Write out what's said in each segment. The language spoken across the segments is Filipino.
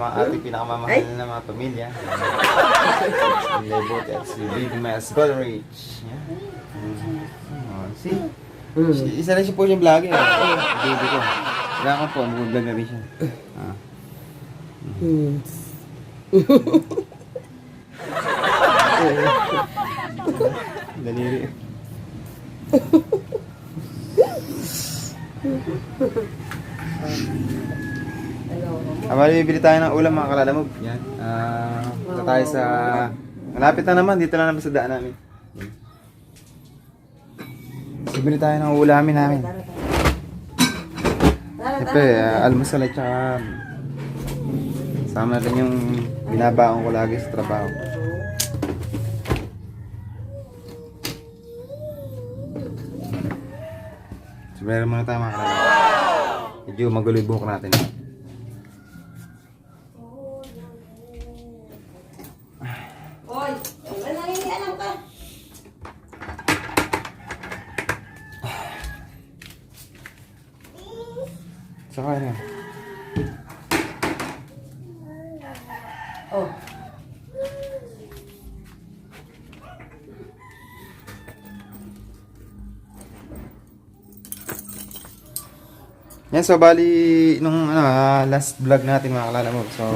ating pinakamamahal na mga pamilya. Si Lebot at si Big Mas Golrich. Yan. See? Isa lang siya po siyang vlogger. Baby ko. Kaya ko po, mag-vlog na rin siya. Daliri. Bali, bibili tayo ng ulam mga kalalamog. Yan. Punta tayo sa... Malapit na naman, dito lang naman sa daan namin. Bibili tayo ng ulamin namin. Siyempre, almusal at saka... Sama na rin yung binabaon ko lagi sa trabaho. So, meron muna tayo mga kalalamog. Medyo magulo yung buhok natin. Saka na. Oh. Yan, so bali nung last vlog natin mga kalalamog. So,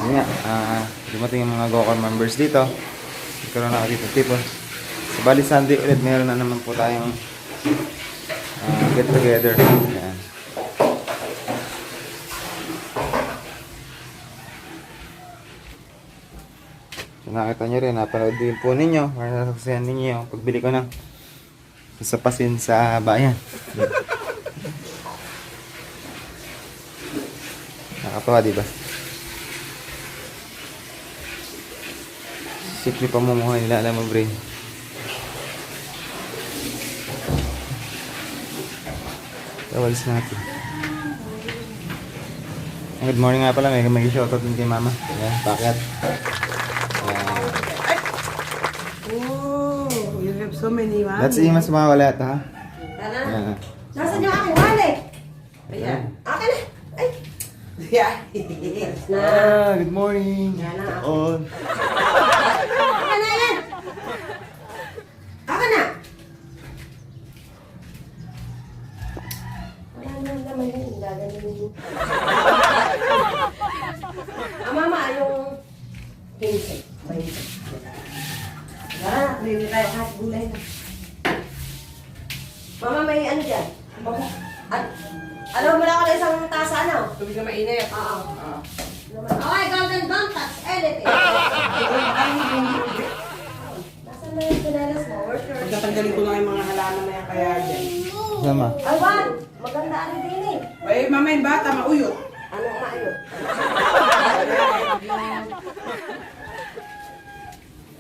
yun nga, dumating yung mga GoCon members dito. Nagkaroon na ako dito tipon. So bali Sunday ulit, meron na naman po tayong get together. Yan. So, nakita nyo rin, napanood din po ninyo, or nasaksihan ninyo yung pagbili ko ng sapasin sa bayan. Nakatawa, diba? Sikli pamumuhay nila, alam mo, Bray. Tawalis natin. Good morning nga pala, may shoutout din kay Mama. Ayan, bakit? Oh, you have so many ones. That's Imas mga wallet, ha? Tara. Nasaan yung aking wallet? Ayan. Akin na. Ay. Yeah. Good morning. Yan na. All. Akin na yan. Akin na. Wala naman yun. Gaganin yun. Mama, yung 15. 20. Bili tayo kahit gulay na. Mama, may ano dyan? Alam mo na ako na isang tasa, ano? Tubig na mainit. Oo. Okay, golden don't touch anything. Nasaan na yung pinalas mo? Pagkatanggalin ko lang yung mga halaman na yan kaya dyan. Sama. Ay, Juan! Maganda ano din eh. Ay, mama yung bata, mauyot. Anong maayot?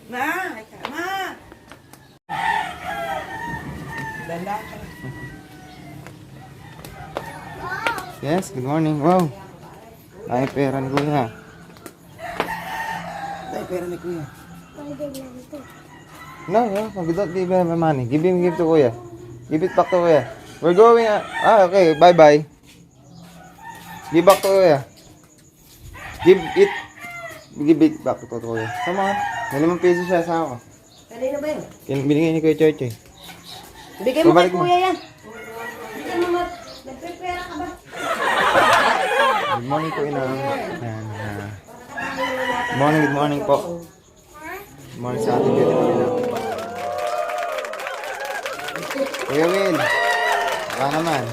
Ma! Ay, ma! Dala ka. Yes, good morning. Wow. Ay, pera ni Kuya. Ay, pera ni Kuya. No, we don't give him money. Give to Kuya. Give it back to Kuya. We're going. Okay. Bye-bye. Give back to Kuya. Give it back to Kuya. Come on. May 5 pesos siya sa ako. Kanina ba yun? Binigay ni Kuya Choy Choy. Bigay mo kay Babalik mo. kuya yan. Bigay mo mat. Nagprepare ka ba? Good morning po, Inang. Ayan, good morning po. Good morning sa ating beautiful Inang. Kuya Will, baka naman.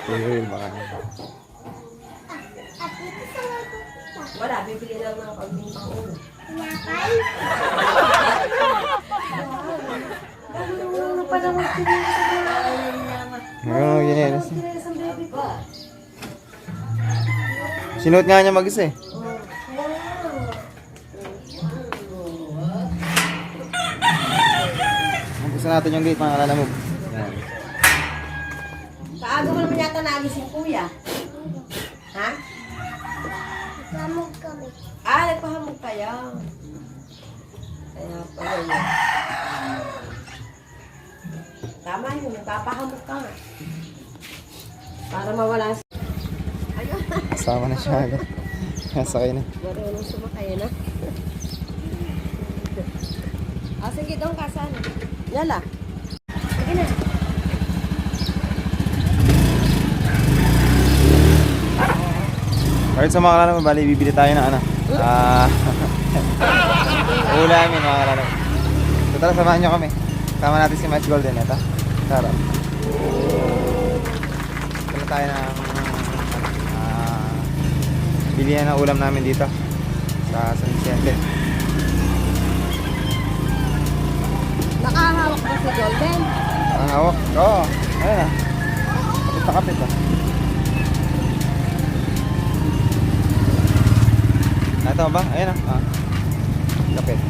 Kuya Will, baka naman. Wala, bibili lang ng pag-pang ulo. Ano pa naman Oo, yun yan. sa baby ko? Sinuot nga niya mag-isa eh. Gusto natin yung gate, mga kalalamog. Ayan. Kaaga mo naman yata nagising kuya. Ha? Nagpahamog kami. Nagpahamog kayo. Kaya pala yun. Tama yun, nagpapahamog ka nga. Para mawala sa... Ayun. Sama na siya agad. Sakay na. Marunong sumakay na. Sige, doon ka saan? Yala. Sige na. Alright, so mga kalala mo, bali bibili tayo ng ano. Ulamin mga kalala mo. So tara, samahan nyo kami. Sama natin si Match Golden. Ito. Tara. Tara tayo ng bilihan ng ulam namin dito sa San Vicente. Nakahawak ba si Golden? Ang hawak? Oo. Ayun na. Kapit na kapit ah. Ito ba? Ayun na. Kapit.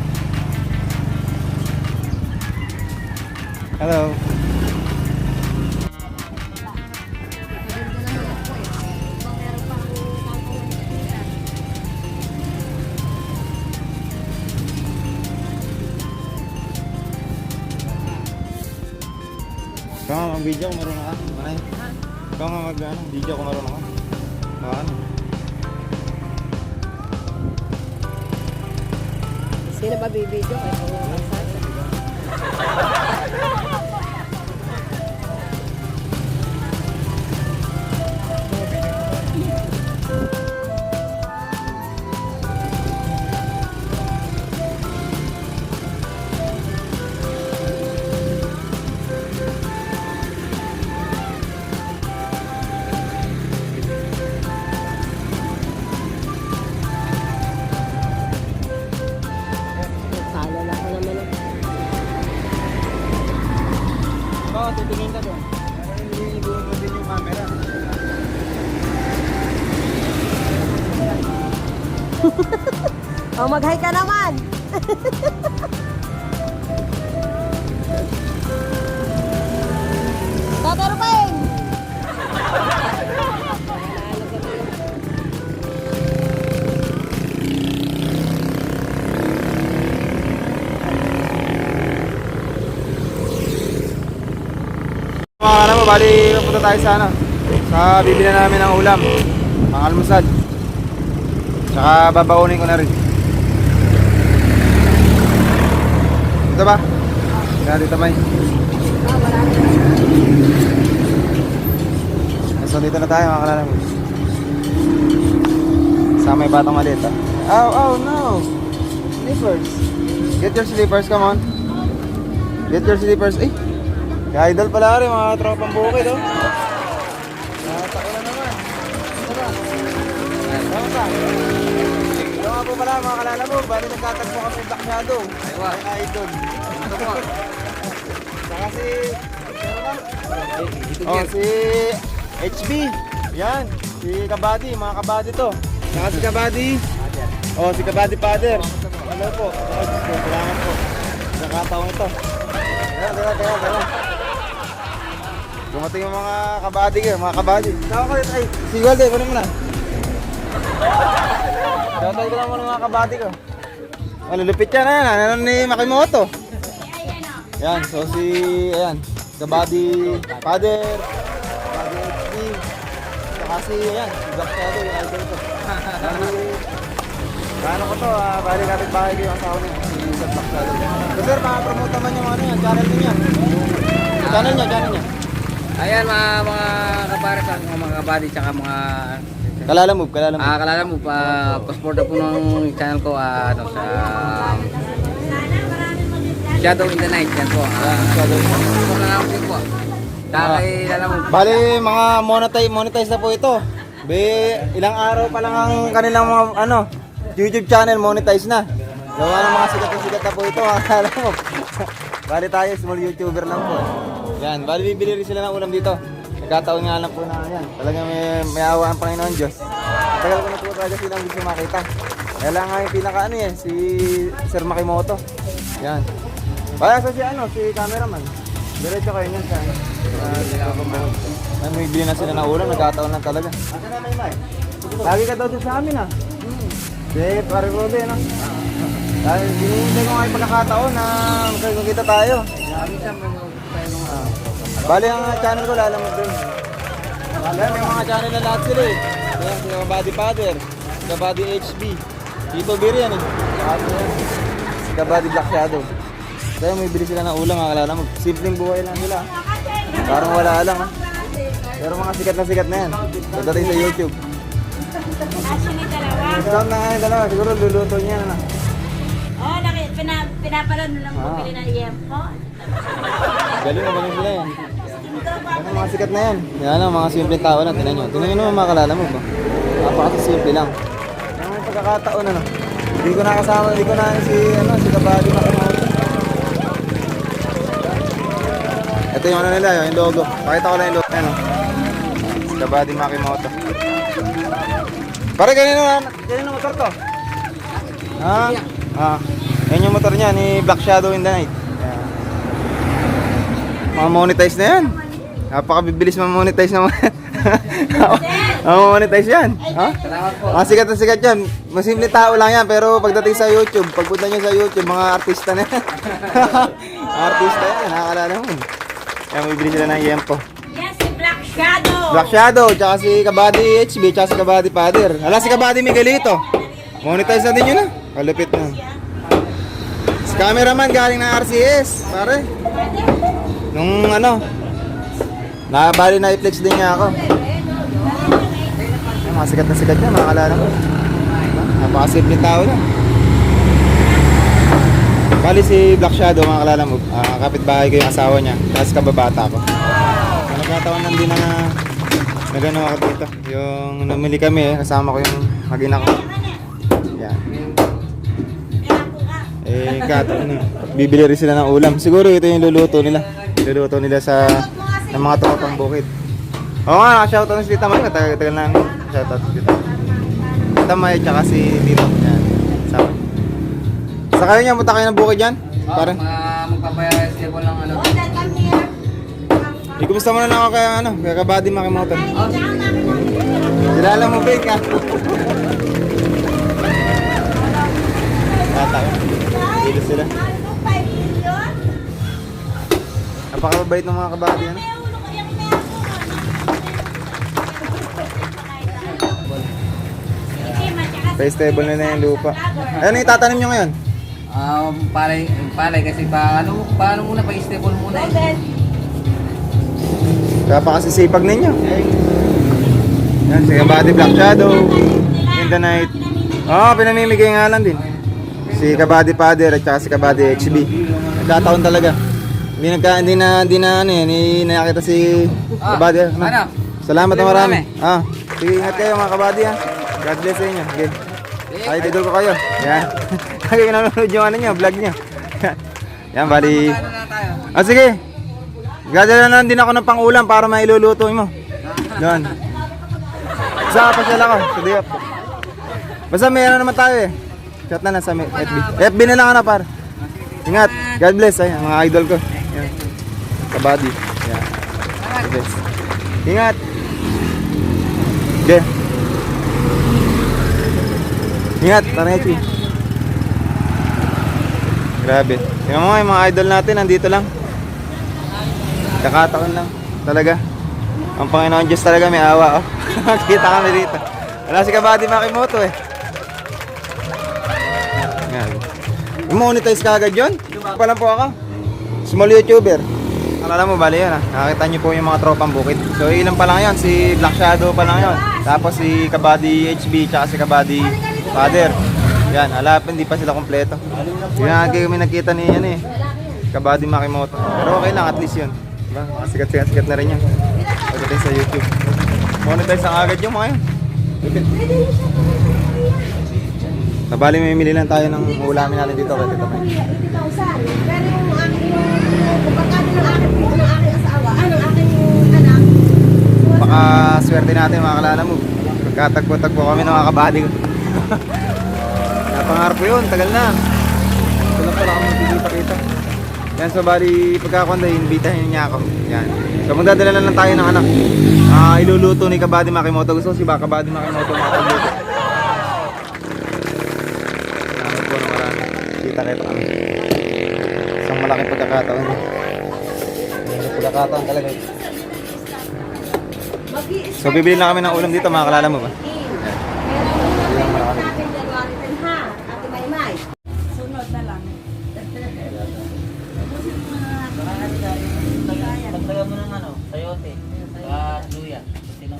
Hello. Ikaw nga mag-video kung marunong ka. Manay. Ikaw nga mag-video kung marunong ka. Ano? Sino ba bibidyo? Kaya kung masasa. Talo na ko naman ako. Oo, titingin ka doon. Ibuhin mo din yung camera. Oh, mag-hi ka naman! Tataro pa yun! Mga alam mo, bali punta tayo sa ano, sa bibili namin ng ulam, mga almusal. Tsaka babaunin ko na rin. Ito ba? Kaya dito may. So dito na tayo mga kalala mo. Sa may batang maliit ah. Oh no! Slippers. Get your slippers, come on. Get your slippers. Eh! Kaya idol pala rin mga tropang bukid oh. Natako na naman. Ito ba? Tama ba? Ito nga po pala mga kalala mo. Bali nagtatagpo kami ng Blackshado. Aywa. Ay idol. Ito po. Saka si... Oh, si HB. Yan. Si Kabady. Mga Kabady to. Saka si Kabady. Oh, si Kabady Father. Hello po. Salamat po. Sa kataong ito. Kaya. Dumating yung mga kabady kayo, mga kabady. Tawa ko ay, si Walde, kunin mo na. Tawa ko lang muna mga kabady ko. Lulupit yan na yan, ano ni Makimoto. Yan, so si, ayan, kabady father, kabady HB, saka si, ayan, si Blackshado, yung idol ko. Ano ko to, bali kapit bahay ko yung asawa niya, si Blackshado. So sir, makapromote naman yung ano yan, channel niya. Channel niya. Ayan mga kapares, mga kabady, tsaka mga Kalala mo. kalala mo pa passport po ng channel ko sa Shadow in the Night yan po. Passport na lang po. Kaya alam mo. Bali mga monetize na po ito. Ilang araw pa lang ang kanilang mga YouTube channel monetize na. Gawa ng mga sikat na po ito, akala mo. Bali tayo small YouTuber lang po. Yan, bali bibili rin sila ng ulam dito. Nagkataon nga lang po na yan. Talagang may awa ang Panginoon Diyos. Tagal ko na po talaga silang gusto makita. Kaya lang nga yung pinaka si Sir Makimoto. Yan. Kaya si cameraman. Diretso kayo niyan sa may bili na sila ng ulam, nagkataon lang talaga. Lagi ka daw sa amin ah. Sige, pare ko din ah. Dahil hinihintay ko nga yung pagkakataon na magkikita tayo. Bali ang channel ko lalamog din. Alam, may mga channel na lahat sila eh. Ayan, si Kabady Father, si Kabady HB, Tito Beer yan eh. Lahat na yan. Si Kabady Black Shadow. Kaya may bili sila ng ulam, makalala mo. Simpleng buhay lang nila. Parang wala lang ha. Pero mga sikat na yan. Pagdating sa YouTube. Actually, dalawa. Sound na nga yung dalawa, siguro luluto niya na. Oo, pinapanood mo lang bumili ng yempo. Galing sila yan. Yan ang mga sikat na yan. Yan ang mga simpleng tao lang, tinan nyo. Tinan nyo naman mga kalala mo ba? Napakasimple lang. Yan ang pagkakataon ano. Hindi ko nakasama, hindi ko na si Kabady Makimoto. Ito yung ano nila, yung logo. Pakita ko lang yung logo. Ano? Si Kabady Makimoto. Pare, ganyan motor to? Ha? Yan yung motor niya ni Black Shadow in the Night. Yan. Mamonetize na yan. Napakabibilis mamonetize naman. Mamonetize yan. Ha? Mga sikat na sikat yan. Masimple tao lang yan. Pero pagdating sa YouTube, pagpunta nyo sa YouTube, mga artista na yan. Mga artista yan. Nakakalala mo. Kaya mabibili sila ng yempo. Yes, si Black Shadow. Black Shadow, tsaka si Kabady HB, tsaka si Kabady Father. Hala, si Kabady Miguelito. Monetize na din yun ah. Kalupit na. Si cameraman galing ng RCS, pare. Nung ano, nakabali na i-flex din niya ako. Ay, mga sikat na sikat niya, mga kalala ko. Napakasimple tao na. Bali si Black Shadow, mga kalala mo, kapitbahay ko yung asawa niya, tapos kababata ko. Nagkataon lang din na nagano ako dito. Yung namili kami kasama ko yung mag-ina ko. Yan. Kataon na. Bibili rin sila ng ulam. Siguro ito yung luluto nila. Luluto nila sa ng mga tropang bukid. Oo nga, naka-shoutout na si Tita May. Tagal na shoutout si Tita May. Tita May, tsaka si Tito. Yan. Sama. Sa kayo niya, punta kayo ng bukid dyan? Parang? Magpapaya stable ng ano. Kumusta mo na lang ako kaya Kabady Makimoto. Kilala mo ba ka? Tatay. Dito sila. Napakabait ng mga kabady ano? Festival na yung lupa. Ano yung tatanim nyo ngayon? Palay kasi paano muna pa-stable muna eh. Kapakasisipag ninyo. Yan, si Kabady Black Shadow in the Night. Pinamimigay nga lang din. Si Kabady Father at saka si Kabady HB. Nagkataon talaga. Hindi nakita si Kabady. Ano? Salamat na marami. Sige, ingat kayo mga Kabady ha. God bless sa inyo. Okay. Ay, idol ko kayo. Yan. Kaya nanonood yung ano nyo, vlog nyo. Yan, bali. Sige. Gagawin na din ako ng pang-ulam para mailuluto mo. Doon. Sa pasyal ako, sa Diop. Basta may ano naman tayo eh. Chat na sa FB. FB na lang par. Ingat. God bless ay mga idol ko. Yan. Kabady. Yan. God bless. Ingat. Okay. Ingat, Tanechi. Grabe. Tingnan mo yung mga idol natin nandito lang. Kakataon lang. Talaga. Ang Panginoon Diyos talaga may awa. Kita kami dito. Wala si Kabady Makimoto eh. Yan. I-monetize ka agad yun? Pa lang po ako. Small YouTuber. Alala mo bali yun ha. Nakakita nyo po yung mga tropang bukid. So ilan pa lang yun. Si Black Shadow pa lang yun. Tapos si Kabady HB tsaka si Kabady Father. Yan. Hindi pa sila kompleto. Yung kami nakita ni yan eh. Kabady Makimoto. Pero okay lang at least yun. Diba? Sikat na rin yan. Pagdating sa YouTube. Monetize ang agad yung mga yun. Nabali may mili lang tayo ng ulamin natin dito. Pero yung aking asawa, ng aking anak. Baka swerte natin mga kalala mo. Pagkatagpo-tagpo kami ng mga kabady ko. Napangarap ko yun, tagal na. Ito lang pala kami magkikita-kita. Yan, so bali pagkakonda, invitahin niya ako. Yan. So magdadala na lang tayo ng anak. Iluluto ni Kabady Makimoto. Gusto ko si Kabady Makimoto makapagluto. Salamat po ng marami. Kita-kita kami. Isang malaking pagkakataon. Pagkakataon talaga. So, bibili na kami ng ulam dito, mga kalala mo ba? Meron natin January 10 ha, Ate Maymay. Sunod na lang. Pagtaga mo ng ano, sayote, at luya.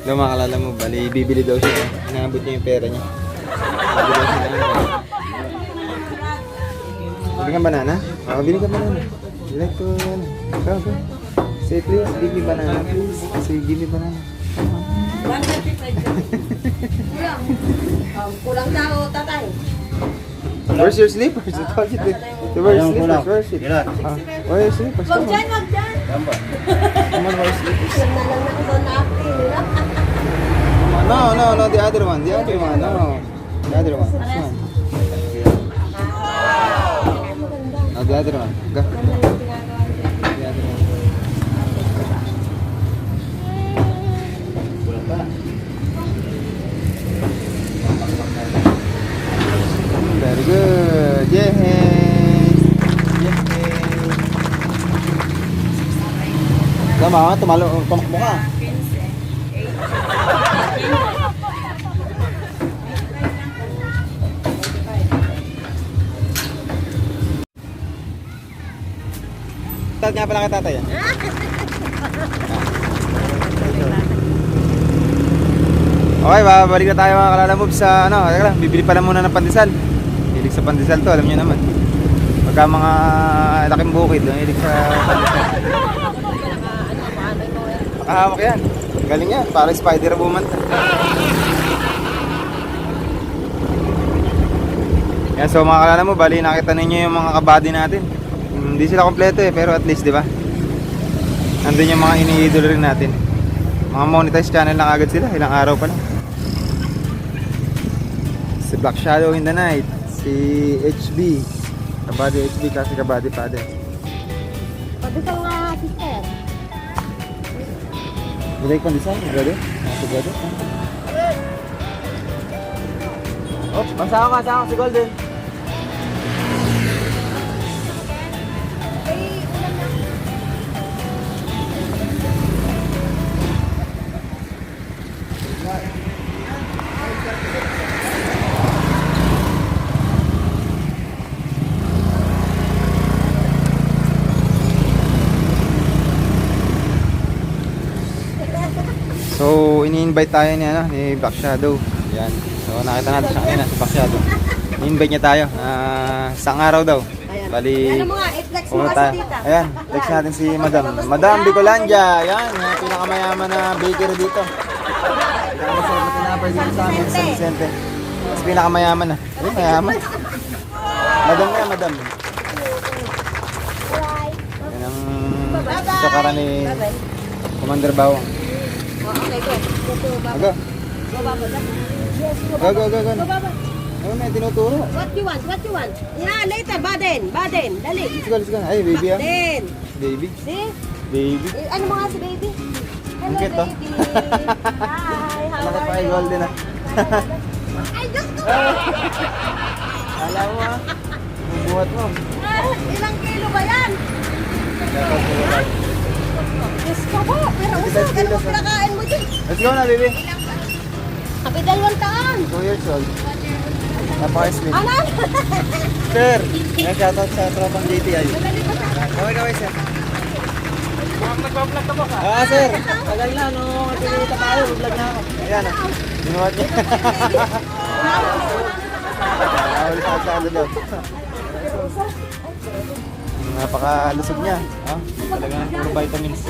Hello, mga kalala mo, bali, bibili daw siya. Inaabot niya yung pera niya. Bibili daw siya ng ano. Bili ka banana? Oo, bili ka banana. You like to, ano? Go. Say please, give me banana, please. Say, give me banana. Kulang daw, tatay. Where's your slippers? I told you to wear your slippers. Where's it? Where your slippers? Wag Come on. dyan, wag dyan. Come on, wear your slippers. Yan na lang na doon natin. No, the other one. The other one, no. The other one. This one. No, the other one. Go. The other one. Very good. Yes. Yes. Tama, tumakbo ka. Tawag nga pala kay tatay. Okay, babalik na tayo mga kalala moves sa ano, teka lang, bibili pa lang muna ng pandesal. Hilig sa pandesal to, alam niyo naman. Pagka mga laking bukid, hilig sa pandesal. Nakahawak yan. Galing yan, para Spider-Woman. Yan, so mga kalala mo, bali nakita ninyo yung mga kabady natin. Hindi sila kompleto pero at least, di ba? Nandun yung mga ini-idol rin natin. Mga monetized channel lang agad sila, ilang araw pa lang. Si Black Shadow in the Night, si HB, Kabady HB kasi Kabady Father. Pwede ka nga, sister. Bilay ko design, brother? Brother? Oh, masama ka si Golden. So, ini-invite tayo ni Black Shadow. Yan. So, nakita natin siya kanina, si Black Shadow. Ini-invite niya tayo. Isang araw daw. Bali, Ano mo nga, i-flex mo pumunta nga tayo. si tita. Ayan, flex natin si Madam. Madam Bicolandia. Yan, yung pinakamayaman na bakery dito. Pinakamasarap na tinapay dito sa amin, San Vicente. Mas pinakamayaman na. Ay, mayaman. Madam nga, Madam. Yan ang tsakara ni Commander Bawang. Oh, okay, go. Go. Go, baba. Go. Go, baba. Ano may tinuturo? What you want? Yeah, later, Baden, dali. Let's go. Ay, baby ah. Baden. Baby. See? Baby. Ano mo nga si baby? Hello, Ang cute, oh. baby. Hi, how Malaki pa are kay you? Golden ah. Ay, Diyos ko! Alam mo ah. Ang buhat mo. Ilang kilo ba yan? Dapat mo. Diyos ko po, pero usok. Ano mo pinakain mo dyan? Let's go na, baby. Happy 2 taon. 2 years old. Napaka-slim. Ano? Sir, may shoutout sa tropang GTI. Kaway, sir. Nagpa-vlog ka ba ka? Sir. Tagal na, no? Pinita tayo, vlog na ako. Ayan, binuhat niya. Nakawali sa ano daw. Napaka-lusog niya. Talaga ng puro vitamins.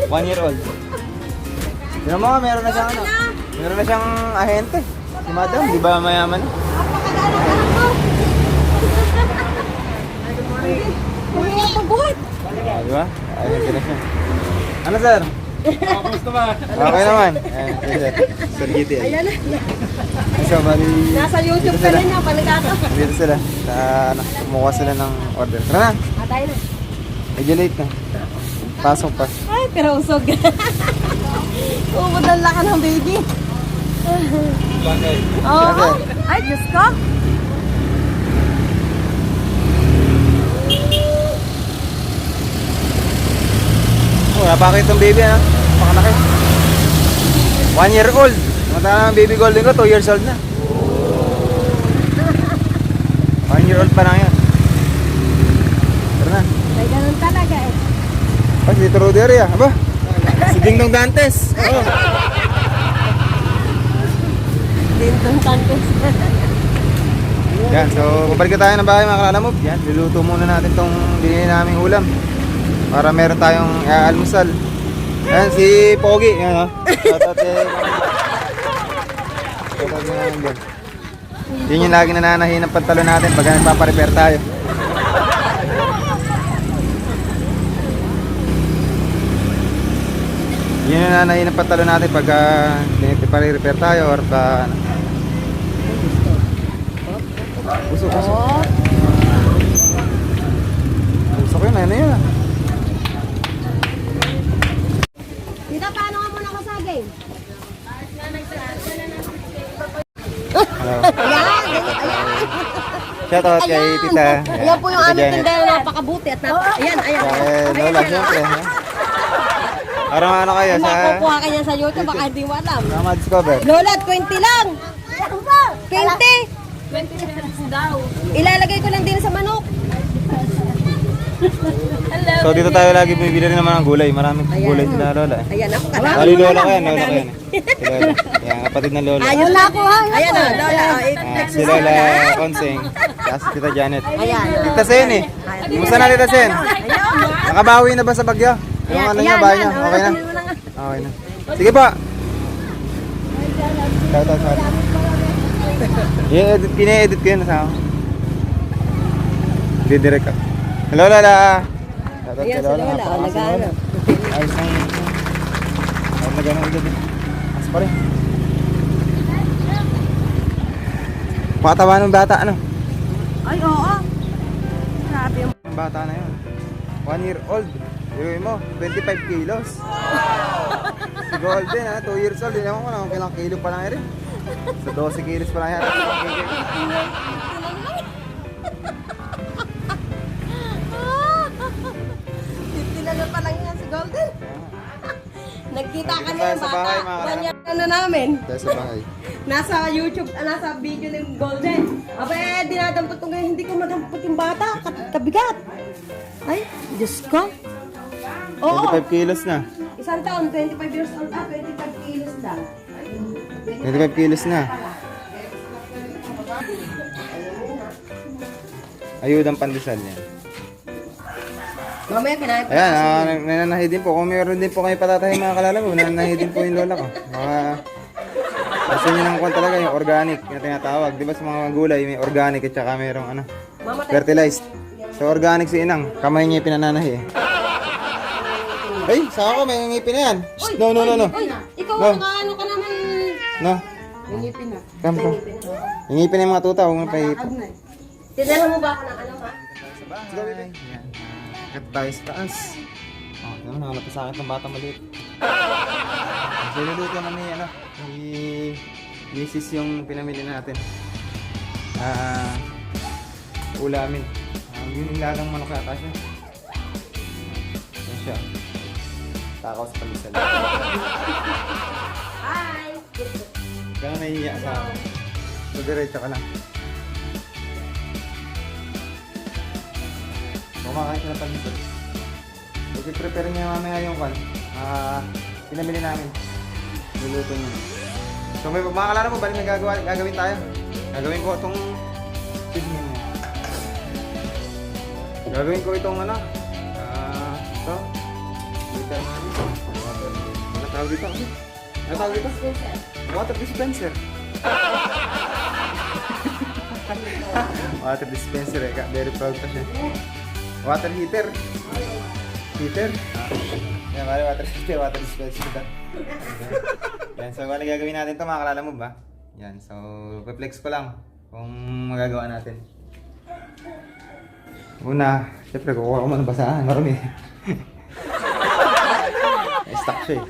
1 year old. Tignan mo nga, meron na siyang ano. Meron na siyang ahente. Si Madam, di ba mayaman? Napakagano ka lang mo. Hindi nga pagbuhat. Di ba? Ahente na siya. Ano, sir? Kumusta ba? Okay naman. Ayan, sir. Sir GTI. Ayan na. So, bali... Nasa YouTube dito ka sila. rin niya, panagata. Dito sila. Kumuha sila ng order. Tara na. Atay na. Medyo late na. Pasok pa. Ay, pero usog. Umudan lang ka ng baby. Bakit? Oo. Ay, Diyos ko. Oh, napakit ng baby, ano? Pakalaki. 1 year old. Samantala ng baby golden ko, 2 years old na. 1 year old pa lang yan. Tara na. May ganun talaga eh. Oh, si Tito Rudy Ari ah. Aba? Si Dingdong Dantes. Oh. Dindong tantos. Yan, so babalik na tayo ng bahay mga kalalamog. Yan, luluto muna natin tong binili naming ulam. Para meron tayong almusal. Yan, si Pogi. Yan, oh. Shoutout naman dyan. Yun yung lagi nananahin ng pantalon natin pag nagpaparepair tayo. Yun yung nananahin ng pantalon natin pag nagpaparepair tayo or pa... Usok. Usok yun, ano yun ah. Tita, paano ka muna kasaging? Hello. Shoutout kay Tita. Ayan po yung Tita aming Janet. tindera na napakabuti at ayan. Lola, siyempre. ha? Parang ano kayo Kung sa... makukuha ka niya sa YouTube, baka hindi mo alam. Sa ma-discover. Lola, 20 lang. 20. 20 pesos daw. Ilalagay ko lang din sa manok. So dito tayo lagi bumibili rin naman ng gulay. Maraming gulay sila Lola. Ayan ako ka. Bali Lola ko yan, Lola ko yan. Si Lola. Yan, kapatid ng Lola. Ayun na ako ha. Ayan na, Lola. Si Lola Onseng. Tapos si Tita Janet. Ayan. Tita Sen eh. Kumusta na Tita Sen? Nakabawi na ba sa bagyo? Yung ano niya, bahay niya? Okay na? Okay na. Sige pa. Shoutout. I-edit, pina-edit ko yun sa ako. Didirect ka. Hello Lola. Shoutout Ayan kay si Lola. Napakakas si Nag-ano. Ayos ng... Ayos na gano'n ulit. Mas pa rin. Pakatawa ng bata ano? Ay, oo. Sabi yung... Yung bata na yun. 1 year old. Iuwi mo, 25 kilos. Si Golden ha, 2 years old. Hindi naman ko lang kailang kilo pa lang rin. So 12 kilos pa lang yan. Tinalo pa lang yan si Golden. Nagkita ka na Tayo yung sa bata. bahay, mga 1 year na namin. Tayo sa bahay. Nasa YouTube, nasa video ng Golden. Aba dinadampot ko ngayon, hindi ko madampot yung bata. Kabigat. Ay, Diyos ko. Oo, 25 kilos na. isang taon, 25 years old 25 kilos lang. 25 kilos na. Ayudang pandesal yan. Mamaya kinahin pa. Ayan, nananahi din po. Kung meron din po kayo patatahin mga kalala mo, nananahi din po yung lola ko. Gusto nyo ng kwan talaga yung organic na tinatawag. Di ba sa mga gulay may organic at saka mayroong ano, fertilized. So organic si inang, kamay niya yung pinananahi eh. Ay, saka ko may ngipin na yan. Shh, no. Uy, ikaw No. ano ka naman. No, Nangipin na. kampo. Ngipin na yung mga tuta, huwag mo pahihip. Ad na eh. Tinala mo ba ako ng ano ha? Sa bahay. Yan. Kat tayo sa taas. Oh, naman nakalapit sa akin ng bata maliit. So luluto na ni ano, ni misis yung pinamili natin. Ulamin. Yung nilagang manok yata siya. Yan siya. Takaw sa palisan. Hi! Kaya nahihiya sa akin. So diretso ka lang. Kumakain siya ng palisan. So prepare niya mamaya yung kan. Pinamili namin. Luluto niya. So may mga kalala mo, balik na gagawin tayo. Gagawin ko itong gagawin ko itong ano. Ito. Liter na rin. Water. Ano tawag dito? Ano tawag dito? Water dispenser. Water dispenser eh. Very proud pa siya. Water heater. Heater? Yan, mali water heater. Water dispenser ito. Yan, so ano gagawin natin ito mga kalala mo ba? Yan, so reflex ko lang kung magagawa natin. Una, siyempre kukuha ko muna basahan. Marami. Stuck siya eh.